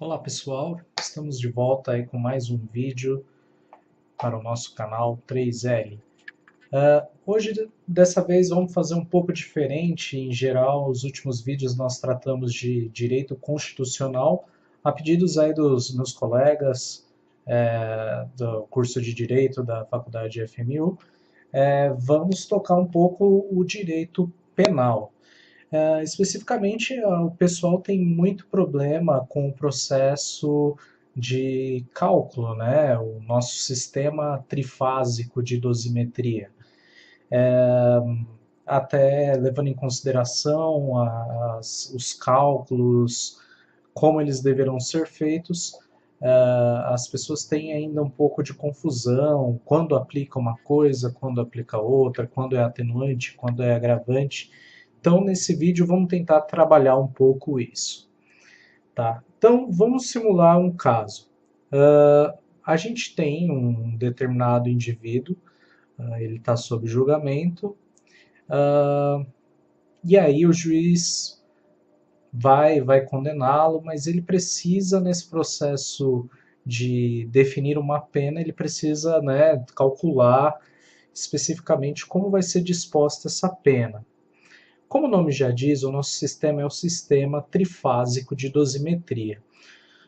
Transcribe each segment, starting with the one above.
Olá pessoal, estamos de volta aí com mais um vídeo para o nosso canal 3L. Hoje, dessa vez, vamos fazer um pouco diferente. Em geral, os últimos vídeos nós tratamos de direito constitucional, a pedidos aí dos meus colegas do curso de Direito da Faculdade FMU. Vamos tocar um pouco o direito penal. Especificamente, o pessoal tem muito problema com o processo de cálculo, né? O nosso sistema trifásico de dosimetria. Até levando em consideração os cálculos, como eles deverão ser feitos, as pessoas têm ainda um pouco de confusão quando aplica uma coisa, quando aplica outra, quando é atenuante, quando é agravante. Então, nesse vídeo, vamos tentar trabalhar um pouco isso. Tá? Então, vamos simular um caso. A gente tem um determinado indivíduo, ele está sob julgamento, e aí o juiz vai condená-lo, mas ele precisa, nesse processo de definir uma pena, ele precisa, né, calcular especificamente como vai ser disposta essa pena. Como o nome já diz, o nosso sistema é o sistema trifásico de dosimetria.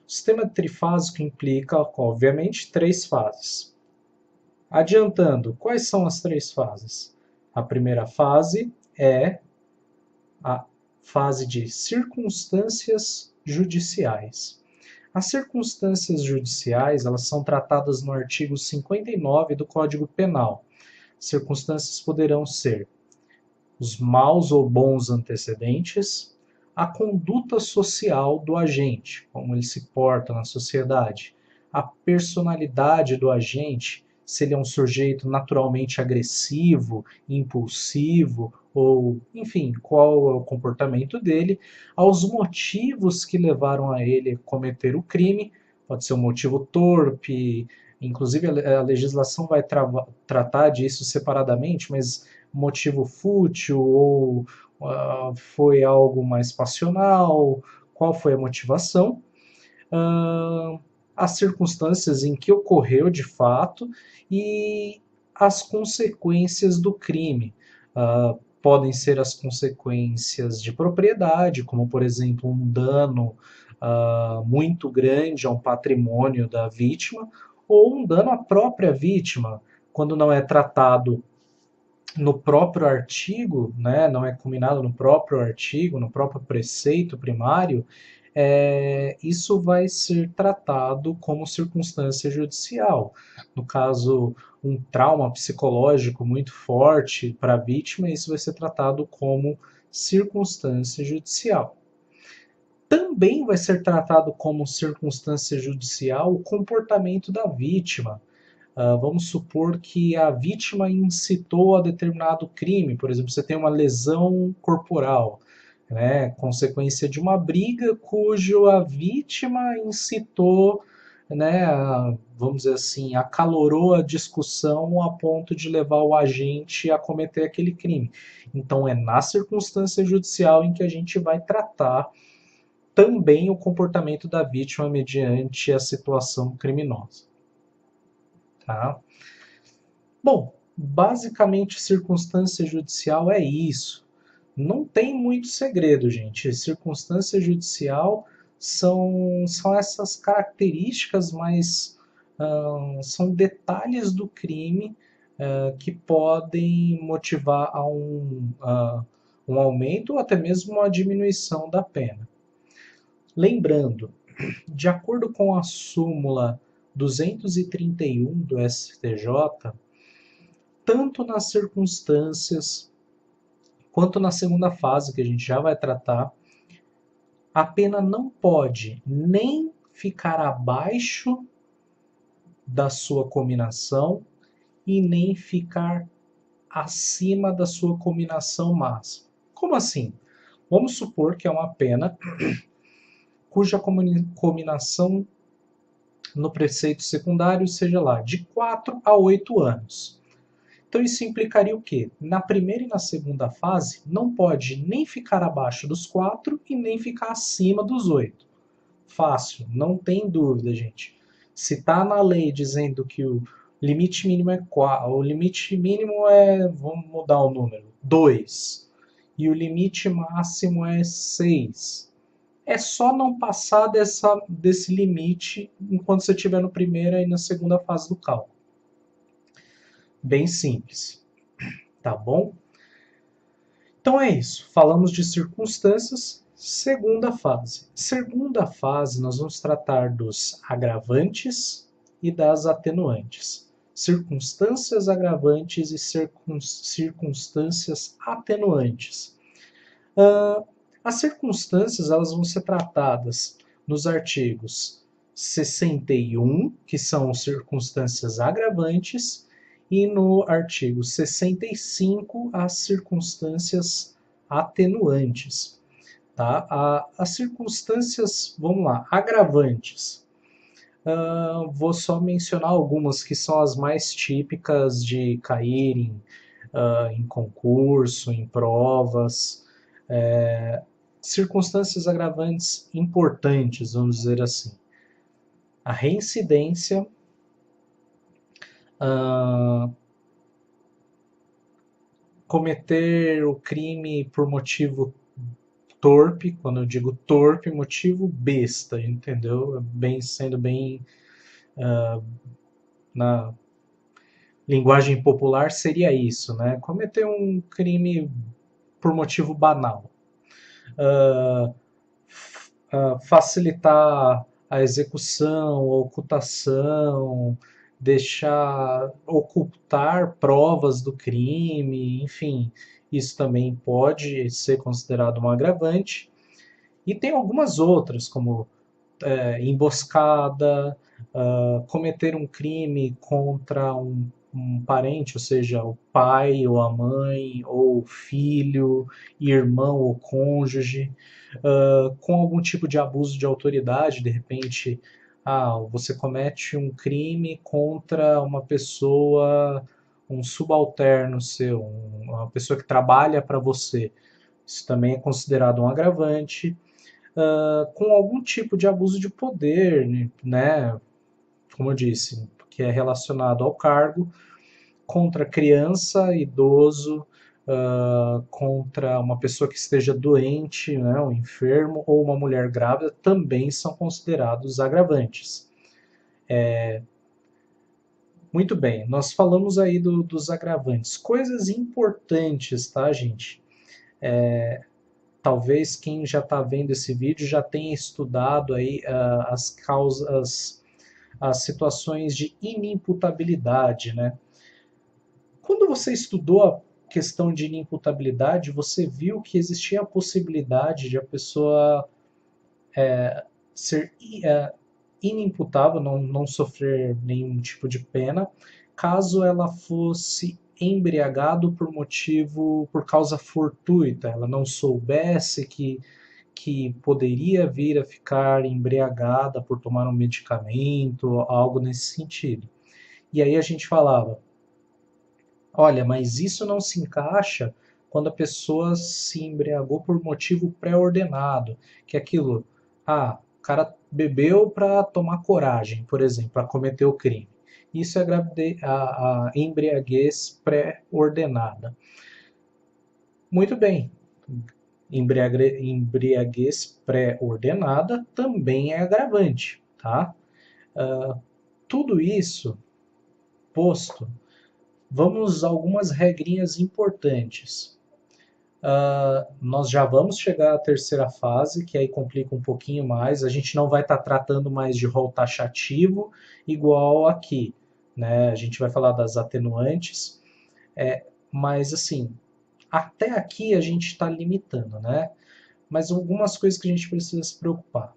O sistema trifásico implica, obviamente, três fases. Adiantando, quais são as três fases? A primeira fase é a fase de circunstâncias judiciais. As circunstâncias judiciais, elas são tratadas no artigo 59 do Código Penal. Circunstâncias poderão ser os maus ou bons antecedentes, a conduta social do agente, como ele se porta na sociedade, a personalidade do agente, se ele é um sujeito naturalmente agressivo, impulsivo, ou, enfim, qual é o comportamento dele, aos motivos que levaram a ele a cometer o crime, pode ser um motivo torpe, inclusive a legislação vai tratar disso separadamente, mas motivo fútil ou foi algo mais passional, qual foi a motivação, as circunstâncias em que ocorreu de fato e as consequências do crime. Podem ser as consequências de propriedade, como por exemplo um dano muito grande a um patrimônio da vítima, ou um dano à própria vítima, quando não é tratado no próprio artigo, né, não é combinado no próprio artigo, no próprio preceito primário, isso vai ser tratado como circunstância judicial. No caso, um trauma psicológico muito forte para a vítima, isso vai ser tratado como circunstância judicial. Também vai ser tratado como circunstância judicial o comportamento da vítima. Vamos supor que a vítima incitou a determinado crime, por exemplo, você tem uma lesão corporal, né, consequência de uma briga cujo a vítima incitou, né, vamos dizer assim, acalorou a discussão a ponto de levar o agente a cometer aquele crime. Então é na circunstância judicial em que a gente vai tratar também o comportamento da vítima mediante a situação criminosa. Tá? Bom, basicamente circunstância judicial é isso. Não tem muito segredo, gente. Circunstância judicial são essas características, mas são detalhes do crime que podem motivar a um aumento ou até mesmo uma diminuição da pena. Lembrando, de acordo com a súmula 231 do STJ, tanto nas circunstâncias quanto na segunda fase, que a gente já vai tratar, a pena não pode nem ficar abaixo da sua cominação e nem ficar acima da sua cominação máxima. Como assim? Vamos supor que é uma pena cuja cominação no preceito secundário seja lá de 4 a 8 anos. Então isso implicaria o quê? Na primeira e na segunda fase, não pode nem ficar abaixo dos 4 e nem ficar acima dos 8. fácil, não tem dúvida, gente. Se está na lei dizendo que o limite mínimo é 4, o limite mínimo é, vamos mudar o número, 2, e o limite máximo é 6. É só não passar desse limite enquanto você estiver no primeira e na segunda fase do cálculo. Bem simples, tá bom? Então é isso. Falamos de circunstâncias. Segunda fase. Segunda fase, nós vamos tratar dos agravantes e das atenuantes. Circunstâncias agravantes e circunstâncias atenuantes. As circunstâncias elas vão ser tratadas nos artigos 61, que são circunstâncias agravantes, e no artigo 65, as circunstâncias atenuantes. Tá? As circunstâncias, vamos lá, agravantes. Vou só mencionar algumas que são as mais típicas de caírem em concurso, em provas. Circunstâncias agravantes importantes, vamos dizer assim. A reincidência, cometer o crime por motivo torpe, quando eu digo torpe, motivo besta, entendeu? Sendo bem na linguagem popular seria isso, né? Cometer um crime por motivo banal. Facilitar a execução, a ocultação, ocultar provas do crime, enfim, isso também pode ser considerado um agravante. E tem algumas outras, como emboscada, cometer um crime contra um parente, ou seja, o pai ou a mãe, ou o filho, irmão ou cônjuge, com algum tipo de abuso de autoridade, de repente, você comete um crime contra uma pessoa, um subalterno seu, uma pessoa que trabalha para você. Isso também é considerado um agravante. Com algum tipo de abuso de poder, né? Como eu disse, que é relacionado ao cargo, contra criança, idoso, contra uma pessoa que esteja doente, né, um enfermo, ou uma mulher grávida, também são considerados agravantes. Muito bem, nós falamos aí dos agravantes. Coisas importantes, tá, gente? Talvez quem já está vendo esse vídeo já tenha estudado aí as causas, as situações de inimputabilidade, né? Quando você estudou a questão de inimputabilidade, você viu que existia a possibilidade de a pessoa ser inimputável, não sofrer nenhum tipo de pena, caso ela fosse embriagado por causa fortuita, ela não soubesse que poderia vir a ficar embriagada por tomar um medicamento, algo nesse sentido. E aí a gente falava, olha, mas isso não se encaixa quando a pessoa se embriagou por motivo pré-ordenado, que é aquilo, o cara bebeu para tomar coragem, por exemplo, para cometer o crime. Isso é a embriaguez pré-ordenada. Muito bem. Embriaguez pré-ordenada também é agravante, tá? Tudo isso posto, vamos a algumas regrinhas importantes. Nós já vamos chegar à terceira fase, que aí complica um pouquinho mais. A gente não vai estar tratando mais de rol taxativo igual aqui, né? A gente vai falar das atenuantes, mas assim, até aqui a gente está limitando, né? Mas algumas coisas que a gente precisa se preocupar.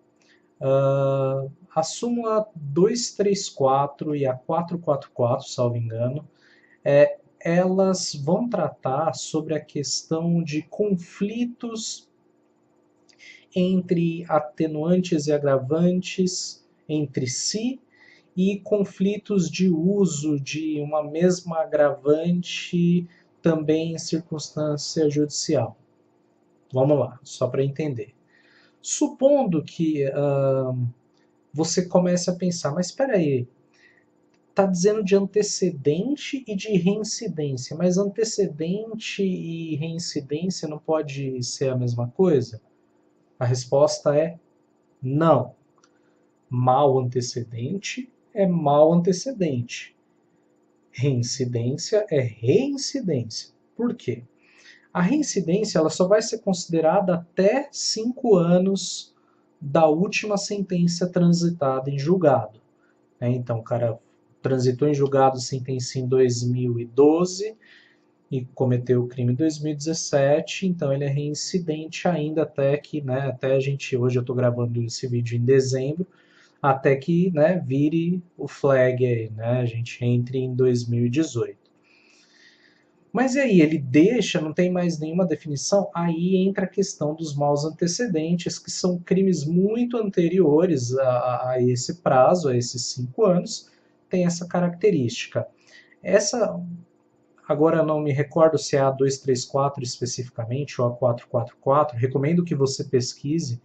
A súmula 234 e a 444, salvo engano, elas vão tratar sobre a questão de conflitos entre atenuantes e agravantes entre si e conflitos de uso de uma mesma agravante também em circunstância judicial. Vamos lá, só para entender. Supondo que você comece a pensar, mas espera aí, está dizendo de antecedente e de reincidência, mas antecedente e reincidência não pode ser a mesma coisa? A resposta é não. Mal antecedente é mal antecedente. Reincidência é reincidência. Por quê? A reincidência ela só vai ser considerada até 5 anos da última sentença transitada em julgado. Então, o cara transitou em julgado, sentencia em 2012 e cometeu o crime em 2017, então ele é reincidente ainda até que, né, até a gente, hoje eu estou gravando esse vídeo em dezembro, até que, né, vire o flag aí, né, a gente entre em 2018. Mas e aí, ele deixa, não tem mais nenhuma definição, aí entra a questão dos maus antecedentes, que são crimes muito anteriores a esse prazo, a esses 5 anos, tem essa característica. Essa, agora eu não me recordo se é a 234 especificamente, ou a 444, recomendo que você pesquise.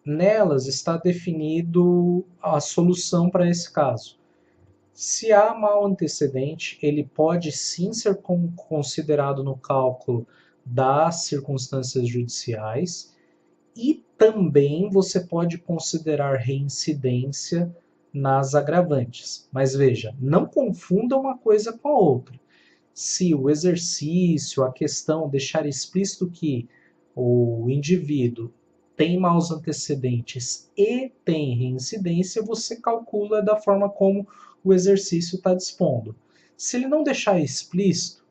Nelas está definido a solução para esse caso. Se há mau antecedente, ele pode sim ser considerado no cálculo das circunstâncias judiciais e também você pode considerar reincidência nas agravantes. Mas veja, não confunda uma coisa com a outra. Se o exercício, a questão deixar explícito que o indivíduo tem maus antecedentes e tem reincidência, você calcula da forma como o exercício está dispondo. Se ele não deixar explícito,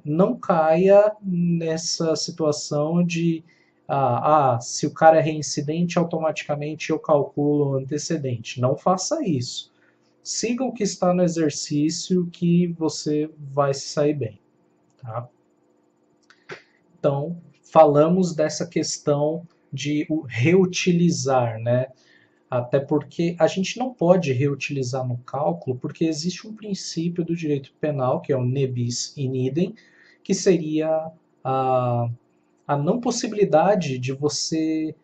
não caia nessa situação de se o cara é reincidente, automaticamente eu calculo o antecedente. Não faça isso. Siga o que está no exercício que você vai se sair bem. Tá? Então, falamos dessa questão de reutilizar, né? Até porque a gente não pode reutilizar no cálculo, porque existe um princípio do direito penal, que é o ne bis in idem, que seria a, a não possibilidade de você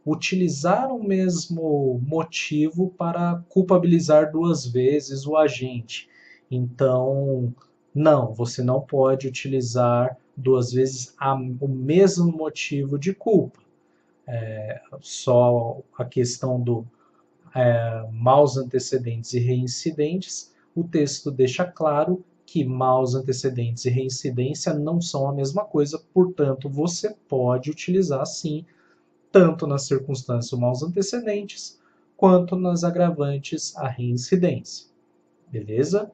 utilizar o mesmo motivo para culpabilizar duas vezes o agente. Então, não, você não pode utilizar duas vezes o mesmo motivo de culpa. Só a questão do maus antecedentes e reincidentes, o texto deixa claro que maus antecedentes e reincidência não são a mesma coisa, portanto, você pode utilizar sim, tanto nas circunstâncias maus antecedentes, quanto nas agravantes a reincidência. Beleza?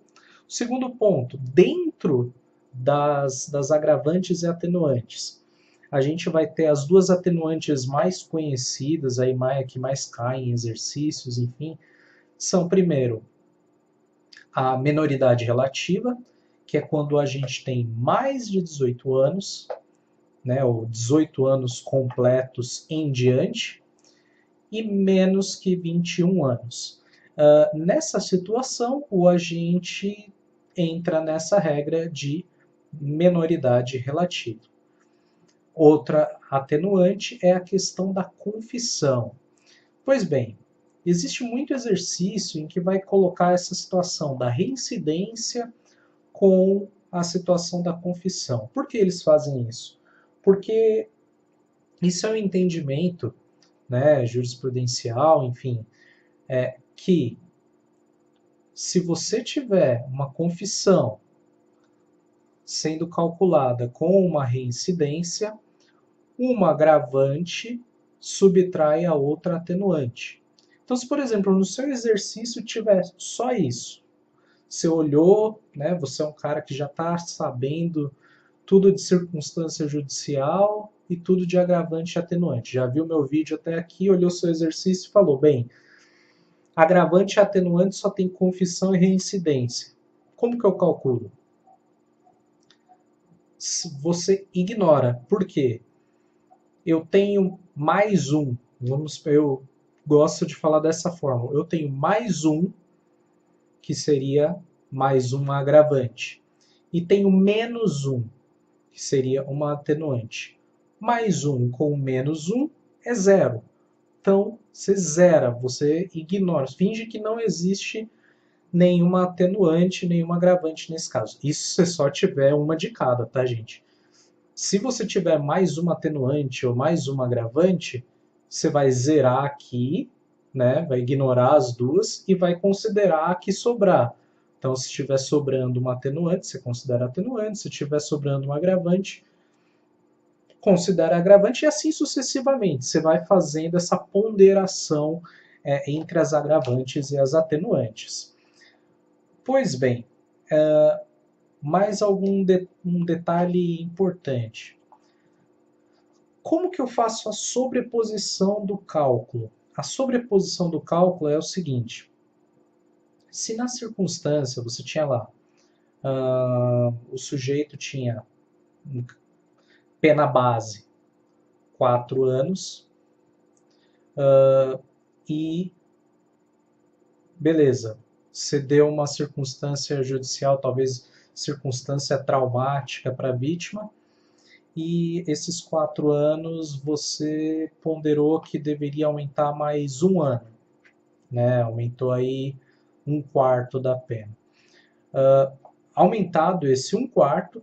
O segundo ponto, dentro das agravantes e atenuantes, a gente vai ter as duas atenuantes mais conhecidas, aí, que mais caem em exercícios, enfim, são, primeiro, a menoridade relativa, que é quando a gente tem mais de 18 anos, né, ou 18 anos completos em diante, e menos que 21 anos. Nessa situação, o agente entra nessa regra de menoridade relativa. Outra atenuante é a questão da confissão. Pois bem, existe muito exercício em que vai colocar essa situação da reincidência com a situação da confissão. Por que eles fazem isso? Porque isso é um entendimento, né, jurisprudencial, enfim, que se você tiver uma confissão sendo calculada com uma reincidência, uma agravante subtrai a outra atenuante. Então, se, por exemplo, no seu exercício tiver só isso, você olhou, né, você é um cara que já está sabendo tudo de circunstância judicial e tudo de agravante e atenuante. Já viu meu vídeo até aqui, olhou seu exercício e falou, bem, agravante e atenuante só tem confissão e reincidência. Como que eu calculo? Você ignora. Por quê? Eu tenho mais um. Eu gosto de falar dessa forma. Eu tenho mais um, que seria mais um agravante. E tenho menos um, que seria uma atenuante. Mais 1 com menos 1 é zero. Então, você zera, você ignora, finge que não existe nenhuma atenuante, nenhuma agravante nesse caso. Isso se só tiver uma de cada, tá, gente? Se você tiver mais uma atenuante ou mais uma agravante, você vai zerar aqui, né? Vai ignorar as duas e vai considerar a que sobrar. Então, se estiver sobrando uma atenuante, você considera atenuante. Se estiver sobrando um agravante, considera agravante e assim sucessivamente. Você vai fazendo essa ponderação entre as agravantes e as atenuantes. Pois bem, mais um detalhe importante. Como que eu faço a sobreposição do cálculo? A sobreposição do cálculo é o seguinte: se na circunstância você tinha lá, o sujeito tinha pena base 4 anos e beleza, você deu uma circunstância judicial, talvez circunstância traumática para a vítima, e esses 4 anos você ponderou que deveria aumentar mais um ano, né? Aumentou aí um quarto da pena. Aumentado esse um quarto,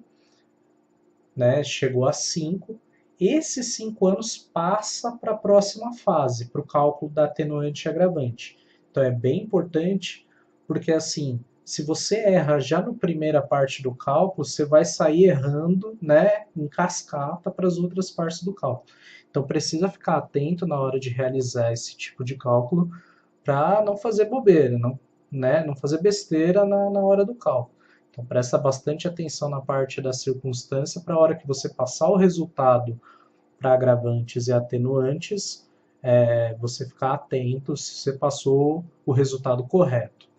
né? Chegou a 5. Esses 5 anos passa para a próxima fase, para o cálculo da atenuante e agravante. Então é bem importante, porque assim, se você erra já na primeira parte do cálculo, você vai sair errando, né, em cascata para as outras partes do cálculo. Então precisa ficar atento na hora de realizar esse tipo de cálculo para não fazer bobeira, não, né, não fazer besteira na hora do cálculo. Então presta bastante atenção na parte da circunstância para a hora que você passar o resultado para agravantes e atenuantes, você ficar atento se você passou o resultado correto.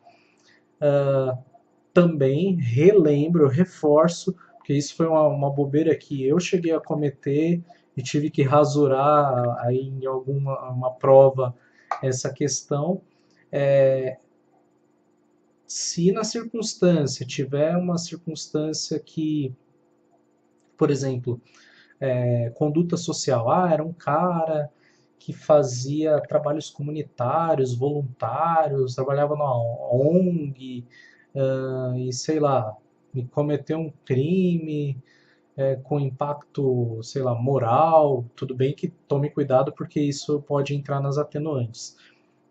Também relembro, reforço, porque isso foi uma bobeira que eu cheguei a cometer e tive que rasurar aí em alguma uma prova essa questão. Se na circunstância tiver uma circunstância que, por exemplo, conduta social, era um cara que fazia trabalhos comunitários, voluntários, trabalhava na ONG, e sei lá, e cometeu um crime com impacto, sei lá, moral, tudo bem que tome cuidado porque isso pode entrar nas atenuantes.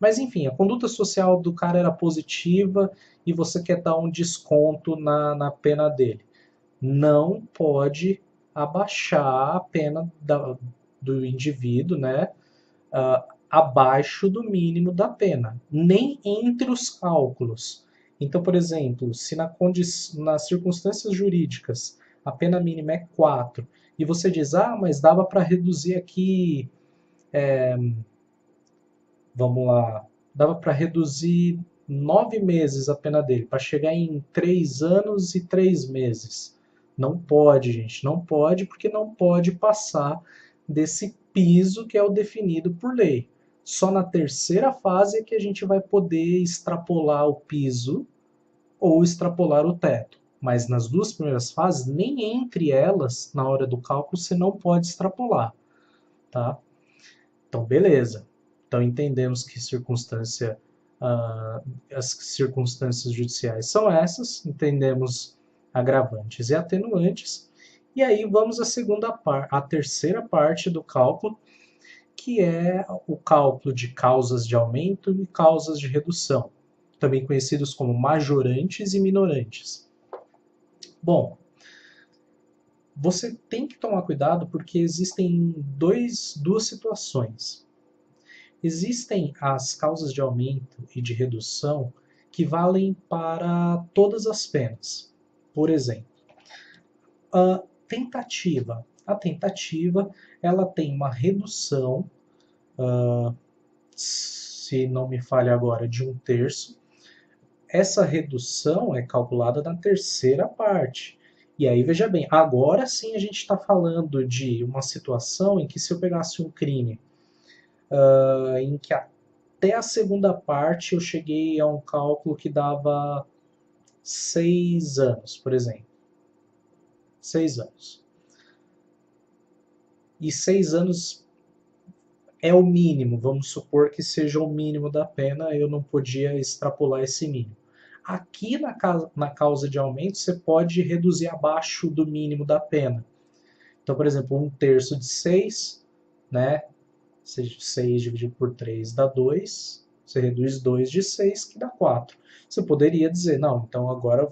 Mas enfim, a conduta social do cara era positiva e você quer dar um desconto na pena dele. Não pode abaixar a pena do indivíduo, né? Abaixo do mínimo da pena, nem entre os cálculos. Então, por exemplo, se nas circunstâncias jurídicas a pena mínima é 4 e você diz, mas dava para reduzir aqui, vamos lá, dava para reduzir 9 meses a pena dele, para chegar em 3 anos e 3 meses. Não pode, gente, não pode, porque não pode passar desse piso que é o definido por lei. Só na terceira fase é que a gente vai poder extrapolar o piso ou extrapolar o teto. Mas nas duas primeiras fases, nem entre elas, na hora do cálculo, você não pode extrapolar, tá? Então, beleza. Então, entendemos que as circunstâncias judiciais são essas, entendemos agravantes e atenuantes, e aí vamos à terceira parte do cálculo, que é o cálculo de causas de aumento e causas de redução, também conhecidos como majorantes e minorantes. Bom, você tem que tomar cuidado porque existem duas situações. Existem as causas de aumento e de redução que valem para todas as penas. Por exemplo, a tentativa. A tentativa ela tem uma redução, se não me falha agora, de 1/3. Essa redução é calculada na terceira parte. E aí, veja bem, agora sim a gente está falando de uma situação em que se eu pegasse um crime em que até a segunda parte eu cheguei a um cálculo que dava 6 anos, por exemplo. 6 anos. e 6 anos é o mínimo, vamos supor que seja o mínimo da pena, eu não podia extrapolar esse mínimo. Aqui na causa de aumento, você pode reduzir abaixo do mínimo da pena. Então, por exemplo, 1/3 de 6, né? 6 dividido por 3 dá 2. Você reduz 2 de 6, que dá 4. Você poderia dizer, não, então agora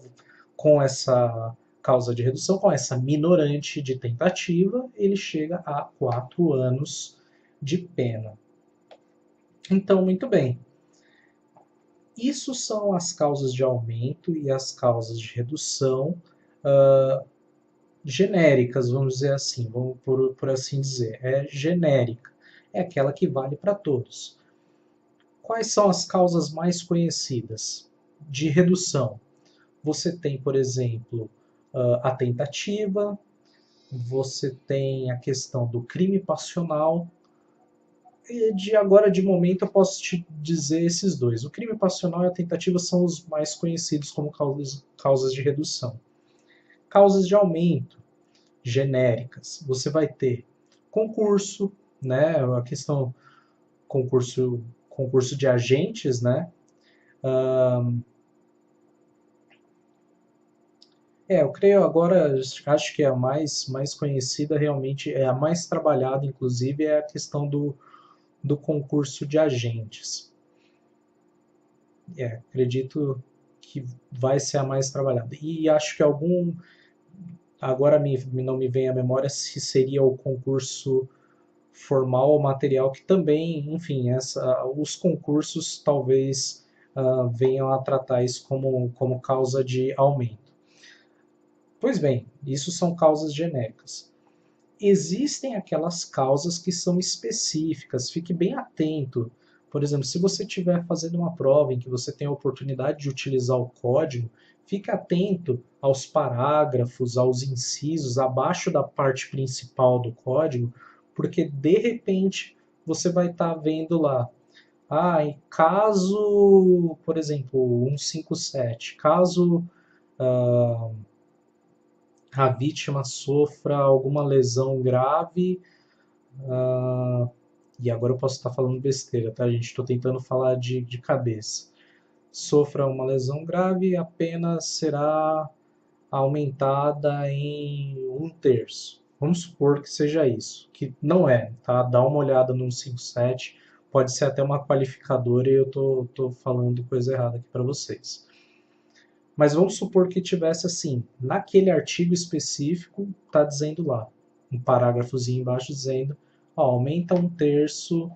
com essa causa de redução, com essa minorante de tentativa, ele chega a 4 anos de pena. Então, muito bem. Isso são as causas de aumento e as causas de redução genéricas, vamos dizer assim, vamos por assim dizer. É genérica, é aquela que vale para todos. Quais são as causas mais conhecidas de redução? Você tem, por exemplo, a tentativa, você tem a questão do crime passional. E de momento, eu posso te dizer esses dois. O crime passional e a tentativa são os mais conhecidos como causas de redução. Causas de aumento genéricas. Você vai ter concurso, né? A questão concurso de agentes, né? Eu creio agora, acho que é a mais conhecida realmente, é a mais trabalhada, inclusive, é a questão do concurso de agentes. Acredito que vai ser a mais trabalhada. E acho que agora não me vem à memória se seria o concurso formal ou material, que também, enfim, os concursos talvez venham a tratar isso como causa de aumento. Pois bem, isso são causas genéricas. Existem aquelas causas que são específicas, fique bem atento. Por exemplo, se você estiver fazendo uma prova em que você tem a oportunidade de utilizar o código, fique atento aos parágrafos, aos incisos abaixo da parte principal do código, porque de repente você vai estar vendo lá, em caso, por exemplo, 157, caso a vítima sofra alguma lesão grave. E agora eu posso estar falando besteira, tá, gente? Estou tentando falar de cabeça. Sofra uma lesão grave, a pena será aumentada em 1/3. Vamos supor que seja isso, que não é, tá? Dá uma olhada no 157, pode ser até uma qualificadora e eu tô falando coisa errada aqui para vocês. Mas vamos supor que tivesse assim, naquele artigo específico, está dizendo lá, um parágrafozinho embaixo dizendo, aumenta 1/3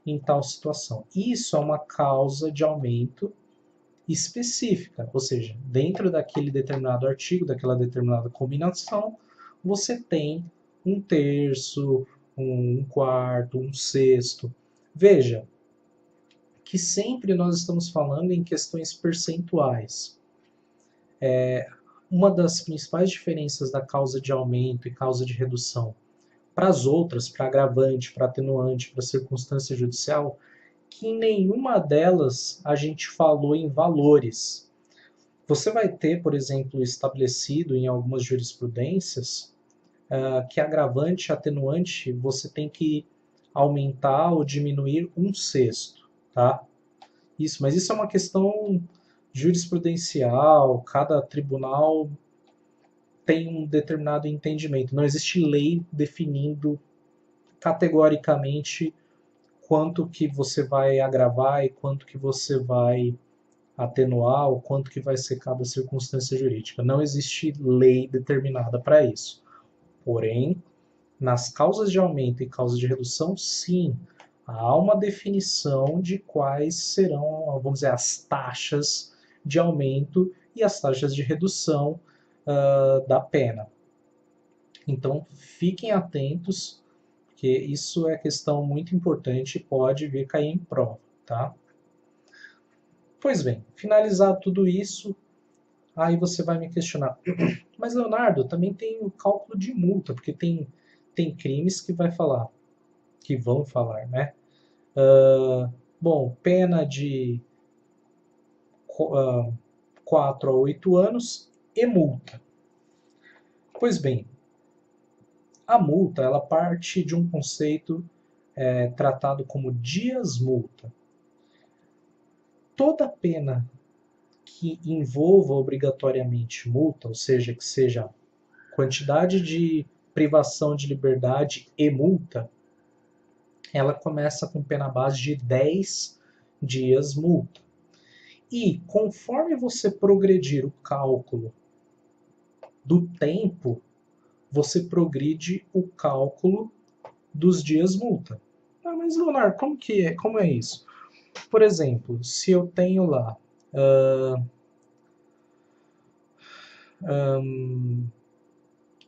em tal situação. Isso é uma causa de aumento específica, ou seja, dentro daquele determinado artigo, daquela determinada combinação, você tem 1/3, 1/4, 1/6. Veja que sempre nós estamos falando em questões percentuais. Uma das principais diferenças da causa de aumento e causa de redução para as outras, para agravante, para atenuante, para circunstância judicial, que em nenhuma delas a gente falou em valores. Você vai ter, por exemplo, estabelecido em algumas jurisprudências que agravante e atenuante você tem que aumentar ou diminuir 1/6, tá? Mas isso é uma questão jurisprudencial, cada tribunal tem um determinado entendimento. Não existe lei definindo categoricamente quanto que você vai agravar e quanto que você vai atenuar, ou quanto que vai ser cada circunstância jurídica. Não existe lei determinada para isso. Porém, nas causas de aumento e causas de redução, sim, há uma definição de quais serão, vamos dizer, as taxas de aumento e as taxas de redução da pena. Então, fiquem atentos, porque isso é questão muito importante e pode vir cair em prova, tá? Pois bem, finalizado tudo isso, aí você vai me questionar, mas Leonardo, também tem o cálculo de multa, porque tem crimes que vão falar, né? Bom, pena de 4 a 8 anos e multa. Pois bem, A multa, ela parte de um conceito tratado como dias-multa. Toda pena que envolva obrigatoriamente multa, ou seja, que seja quantidade de privação de liberdade e multa, ela começa com pena base de 10 dias multa. E conforme você progredir o cálculo do tempo, você progride o cálculo dos dias multa. Ah, mas Leonardo, como é isso? Por exemplo, se eu tenho lá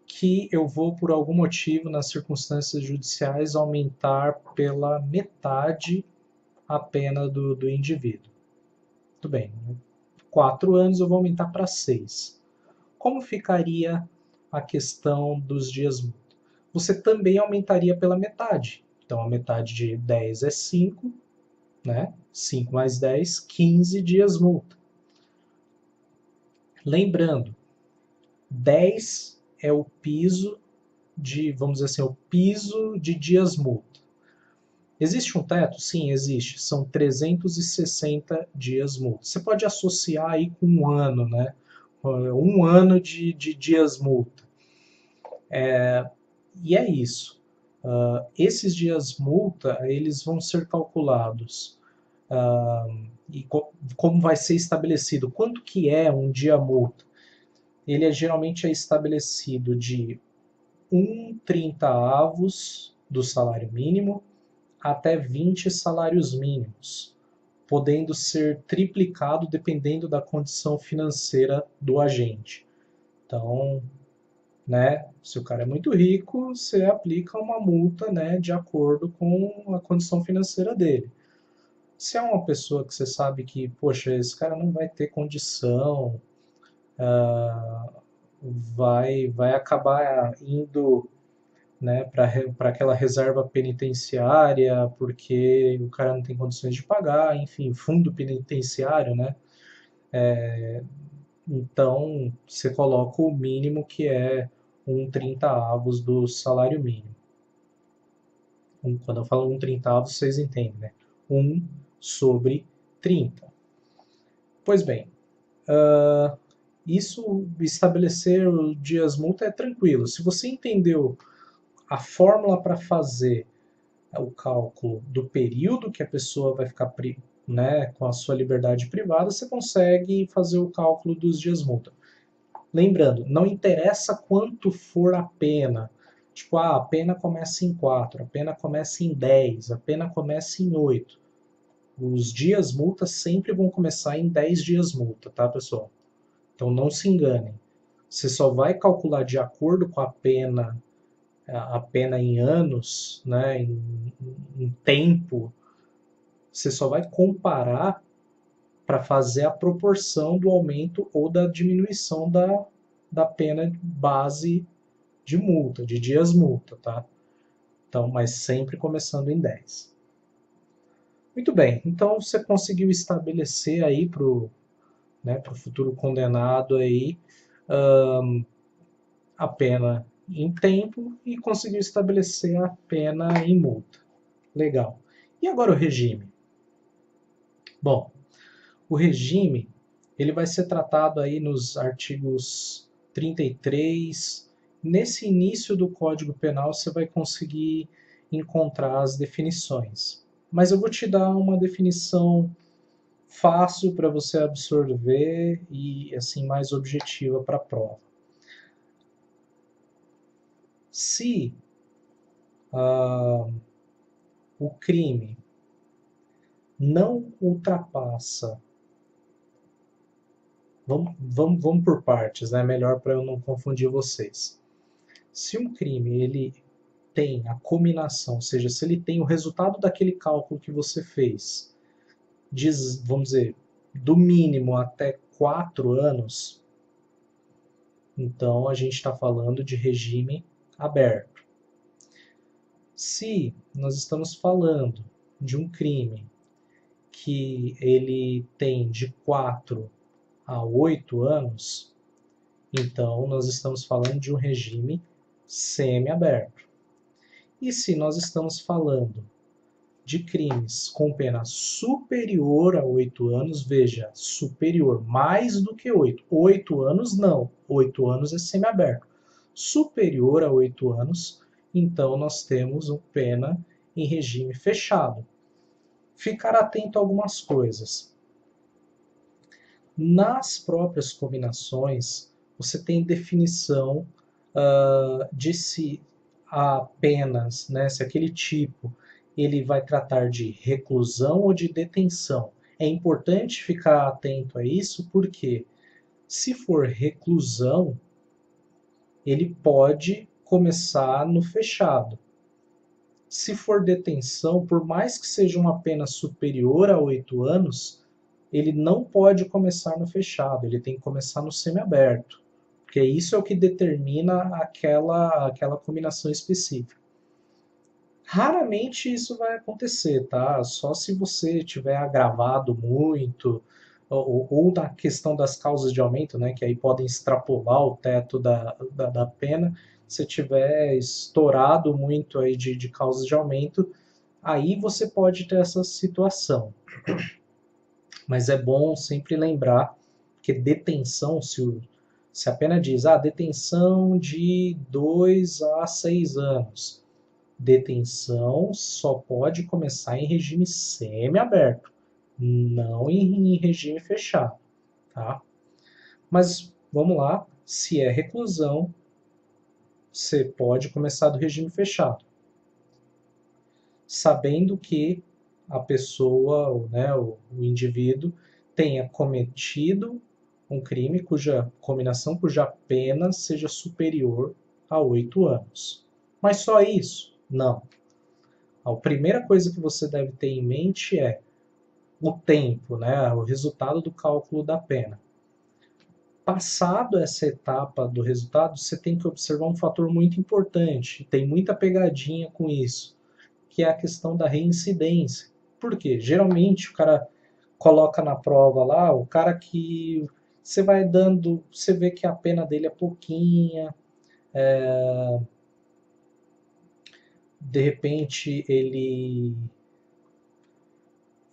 que eu vou, por algum motivo, nas circunstâncias judiciais, aumentar pela metade a pena do indivíduo. Tudo bem, 4 anos eu vou aumentar para 6. Como ficaria a questão dos dias multa? Você também aumentaria pela metade. Então, a metade de 10 é 5, né? 5 mais 10, 15 dias multa. Lembrando, 10 é o piso de, vamos dizer assim, o piso de dias multa. Existe um teto? Sim, existe. São 360 dias multa. Você pode associar aí com um ano, né? Um ano de dias multa. E é isso. Esses dias multa, eles vão ser calculados. E como vai ser estabelecido? Quanto que é um dia multa? Ele geralmente é estabelecido de 1/30 do salário mínimo até 20 salários mínimos, podendo ser triplicado dependendo da condição financeira do agente. Então, né, se o cara é muito rico, você aplica uma multa, né, de acordo com a condição financeira dele. Se é uma pessoa que você sabe que, poxa, esse cara não vai ter condição, vai acabar indo, né, para aquela reserva penitenciária, porque o cara não tem condições de pagar, enfim, fundo penitenciário, né? Então, você coloca o mínimo que é 1/30 do salário mínimo. Quando eu falo 1/30, vocês entendem, né? 1/30. Pois bem, isso, estabelecer os dias multa é tranquilo. Se você entendeu a fórmula para fazer o cálculo do período que a pessoa vai ficar, né, com a sua liberdade privada, você consegue fazer o cálculo dos dias multa. Lembrando, não interessa quanto for a pena. Tipo, a pena começa em 4, a pena começa em 10, a pena começa em 8. Os dias multa sempre vão começar em 10 dias multa, tá, pessoal? Então não se enganem. Você só vai calcular de acordo com a pena em anos, né, em tempo, você só vai comparar para fazer a proporção do aumento ou da diminuição da pena base de multa, de dias multa, tá? Então, mas sempre começando em 10. Muito bem, então você conseguiu estabelecer aí para o, né, pro futuro condenado aí a pena em tempo e conseguiu estabelecer a pena em multa. Legal. E agora o regime? Bom, o regime ele vai ser tratado aí nos artigos 33. Nesse início do Código Penal você vai conseguir encontrar as definições. Mas eu vou te dar uma definição fácil para você absorver e assim mais objetiva para a prova. Se o crime não ultrapassa. Vamos por partes, né? Melhor para eu não confundir vocês. Se um crime ele tem a combinação, ou seja, se ele tem o resultado daquele cálculo que você fez, vamos dizer, do mínimo até 4 anos, então a gente está falando de regime aberto. Se nós estamos falando de um crime que ele tem de 4 a 8 anos, então nós estamos falando de um regime semiaberto. E se nós estamos falando de crimes com pena superior a 8 anos, veja, superior, mais do que 8. 8 anos não, 8 anos é semiaberto. Superior a 8 anos, então nós temos uma pena em regime fechado. Ficar atento a algumas coisas. Nas próprias combinações, você tem definição de se há penas, né, se aquele tipo ele vai tratar de reclusão ou de detenção. É importante ficar atento a isso porque se for reclusão, ele pode começar no fechado. Se for detenção, por mais que seja uma pena superior a 8 anos, ele não pode começar no fechado, ele tem que começar no semiaberto, porque isso é o que determina aquela combinação específica. Raramente isso vai acontecer, tá? Só se você tiver agravado muito, ou na questão das causas de aumento, né, que aí podem extrapolar o teto da pena, se tiver estourado muito aí de causas de aumento, aí você pode ter essa situação. Mas é bom sempre lembrar que detenção, se a pena diz, detenção de 2 a 6 anos, detenção só pode começar em regime semiaberto, não em regime fechado, tá? Mas vamos lá, se é reclusão, você pode começar do regime fechado, sabendo que a pessoa, né, o indivíduo, tenha cometido um crime cuja combinação, cuja pena seja superior a 8 anos. Mas só isso? Não. A primeira coisa que você deve ter em mente é o tempo, né, o resultado do cálculo da pena. Passado essa etapa do resultado, você tem que observar um fator muito importante, tem muita pegadinha com isso, que é a questão da reincidência. Por quê? Geralmente o cara coloca na prova lá, o cara que você vai dando, você vê que a pena dele é pouquinha, de repente ele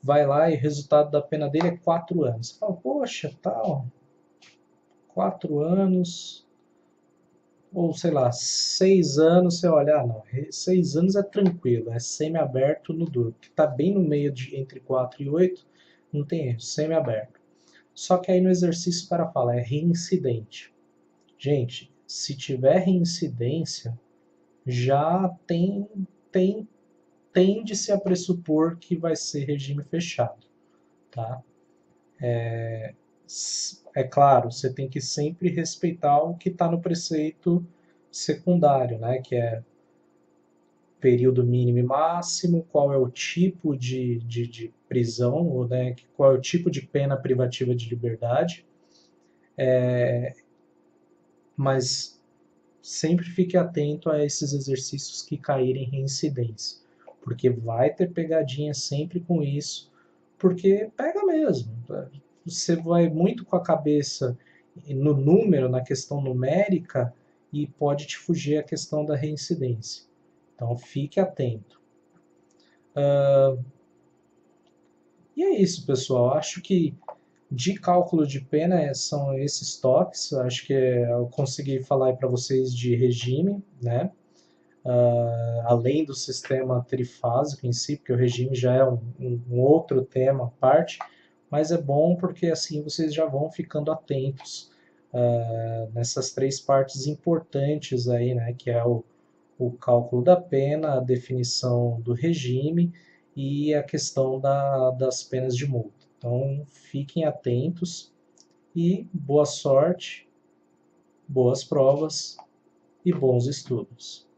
vai lá e o resultado da pena dele é 4 anos. Você fala, poxa, tal, 4 anos, ou sei lá, 6 anos, você olha, não, 6 anos é tranquilo, é semi-aberto no duro, que está bem no meio de entre 4 e 8, não tem erro, semi-aberto. Só que aí no exercício o cara fala, é reincidente. Gente, se tiver reincidência, já tende-se a pressupor que vai ser regime fechado, tá? É claro, você tem que sempre respeitar o que está no preceito secundário, né? Que é período mínimo e máximo, qual é o tipo de prisão, ou, né, qual é o tipo de pena privativa de liberdade, mas sempre fique atento a esses exercícios que caírem em reincidência, porque vai ter pegadinha sempre com isso, porque pega mesmo. Você vai muito com a cabeça no número, na questão numérica, e pode te fugir a questão da reincidência. Então fique atento. E é isso, pessoal. Acho que de cálculo de pena são esses toques. Acho que eu consegui falar para vocês de regime, né? Além do sistema trifásico em si, porque o regime já é um outro tema à parte, mas é bom porque assim vocês já vão ficando atentos nessas três partes importantes aí, né? Que é o cálculo da pena, a definição do regime e a questão das penas de multa. Então, fiquem atentos e boa sorte, boas provas e bons estudos.